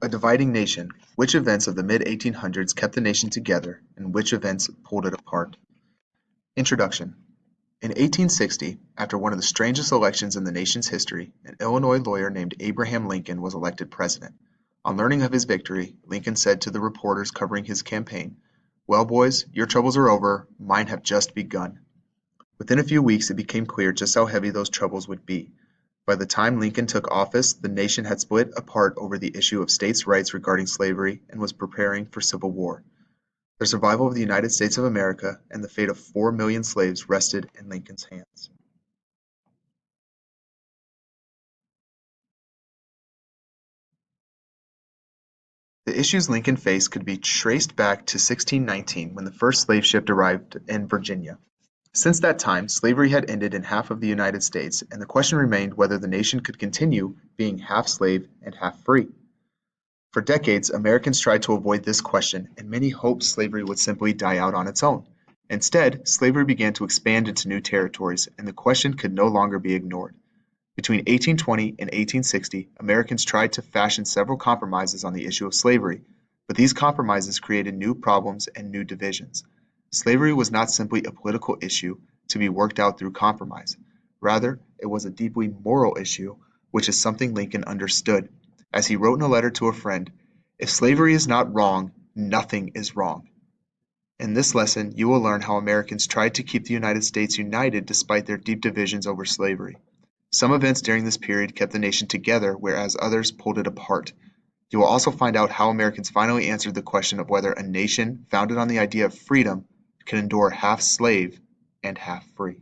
A dividing nation: which events of the mid-1800s kept the nation together, and which events pulled it apart? Introduction. In 1860, after one of the strangest elections in the nation's history, an Illinois lawyer named Abraham Lincoln was elected president. On learning of his victory, Lincoln said to the reporters covering his campaign, "Well, boys, your troubles are over, mine have just begun." Within a few weeks it became clear just how heavy those troubles would be. By the time Lincoln took office, the nation had split apart over the issue of states' rights regarding slavery and was preparing for civil war. The survival of the United States of America and the fate of 4 million slaves rested in Lincoln's hands. The issues Lincoln faced could be traced back to 1619 when the first slave ship arrived in Virginia. Since that time, slavery had ended in half of the United States, and the question remained whether the nation could continue being half slave and half free. For decades, Americans tried to avoid this question, and many hoped slavery would simply die out on its own. Instead, slavery began to expand into new territories, and the question could no longer be ignored. Between 1820 and 1860, Americans tried to fashion several compromises on the issue of slavery, but these compromises created new problems and new divisions. Slavery was not simply a political issue to be worked out through compromise. Rather, it was a deeply moral issue, which is something Lincoln understood. As he wrote in a letter to a friend, "If slavery is not wrong, nothing is wrong." In this lesson, you will learn how Americans tried to keep the United States united despite their deep divisions over slavery. Some events during this period kept the nation together, whereas others pulled it apart. You will also find out how Americans finally answered the question of whether a nation founded on the idea of freedom could endure half slave and half free.